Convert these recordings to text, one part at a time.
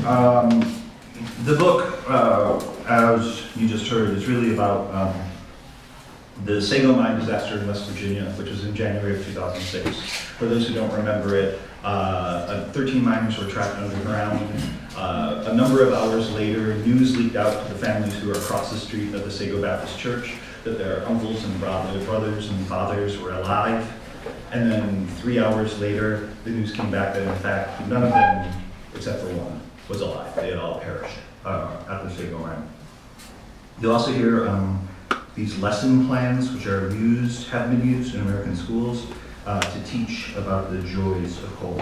The book, as you just heard, is really about the Sago mine disaster in West Virginia, which was in January of 2006. For those who don't remember it, 13 miners were trapped underground. A number of hours later, news leaked out to the families who were across the street of the Sago Baptist Church that their uncles and brothers and fathers were alive. And then 3 hours later, the news came back that in fact, none of them, except for one, was alive. They had all perished at the Sago mine. You'll also hear these lesson plans, which have been used in American schools to teach about the joys of coal.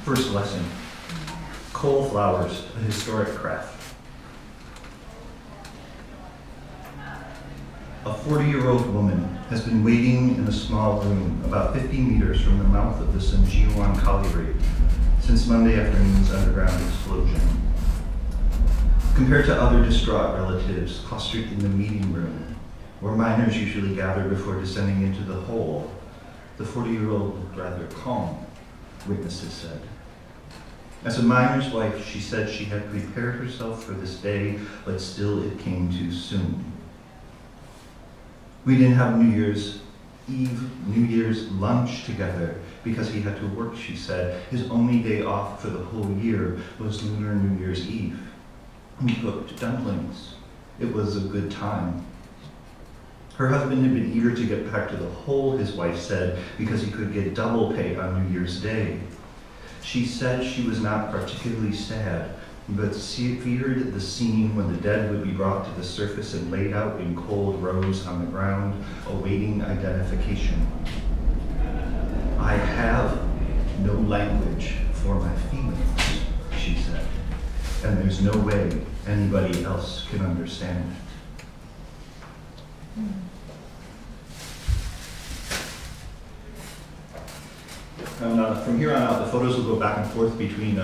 First lesson, coal flowers, a historic craft. A 40-year-old woman has been waiting in a small room about 50 meters from the mouth of the Sanjiwan colliery since Monday afternoon's underground explosion. Compared to other distraught relatives clustered in the meeting room, where miners usually gather before descending into the hole, the 40-year-old looked rather calm, witnesses said. As a miner's wife, she said she had prepared herself for this day, but still it came too soon. We didn't have New Year's Eve, New Year's lunch together because he had to work, she said. His only day off for the whole year was Lunar New Year's Eve. We cooked dumplings. It was a good time. Her husband had been eager to get back to the hole, his wife said, because he could get double pay on New Year's Day. She said she was not particularly sad, but she feared the scene when the dead would be brought to the surface and laid out in cold rows on the ground, awaiting identification. I have no language for my feelings, she said, and there's no way anybody else can understand it. And from here on out, the photos will go back and forth between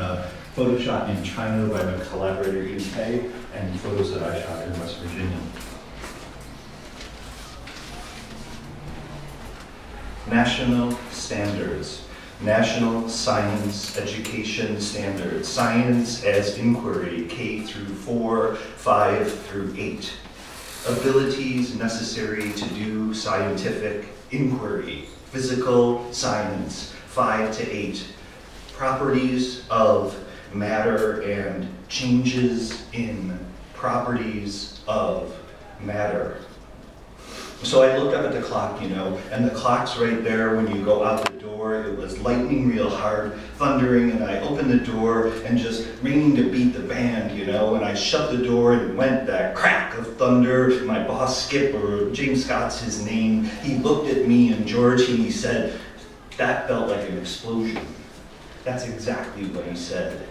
photos shot in China by my collaborator Yu Pei and photos that I shot in West Virginia. National standards. National Science Education Standards. Science as inquiry, K through 4, 5 through 8. Abilities necessary to do scientific inquiry. Physical science, 5 to 8. Properties of matter and changes in properties of matter. So I looked up at the clock, and the clock's right there when you go out the door. It was lightning real hard, thundering, and I opened the door and just meaning to beat the band, and I shut the door and went that crack of thunder. My boss, Skip, or James Scott's his name, he looked at me and George and he said, "That felt like an explosion." That's exactly what he said.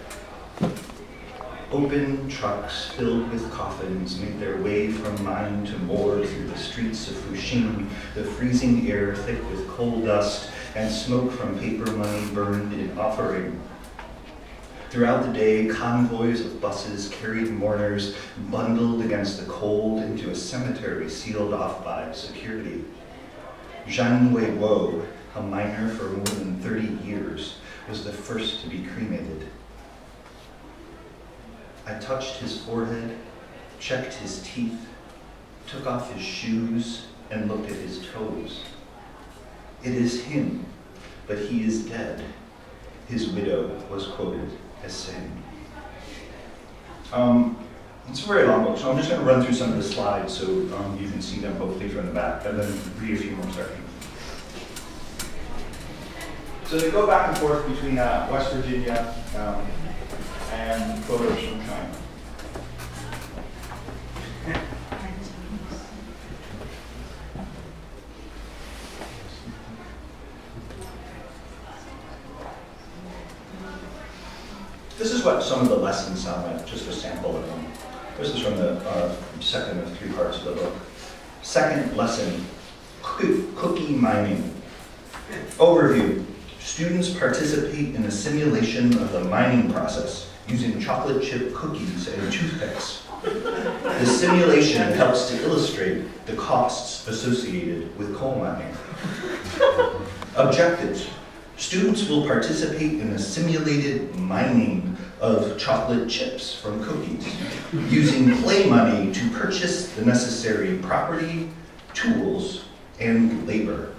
Open trucks filled with coffins made their way from mine to moor through the streets of Fuxing, the freezing air thick with coal dust and smoke from paper money burned in offering. Throughout the day, convoys of buses carried mourners bundled against the cold into a cemetery sealed off by security. Zhang Weiwo, a miner for more than 30 years, was the first to be cremated. I touched his forehead, checked his teeth, took off his shoes, and looked at his toes. It is him, but he is dead, his widow was quoted as saying. It's a very long book, so I'm just going to run through some of the slides so you can see them hopefully from the back, and then read a few more sections. So they go back and forth between West Virginia and photos from China. This is what some of the lessons sound like, just a sample of them. This is from the second of 3 parts of the book. Second lesson, cookie mining. Overview. Students participate in a simulation of the mining process using chocolate chip cookies and toothpicks. The simulation helps to illustrate the costs associated with coal mining. Objectives. Students will participate in a simulated mining of chocolate chips from cookies, using play money to purchase the necessary property, tools, and labor.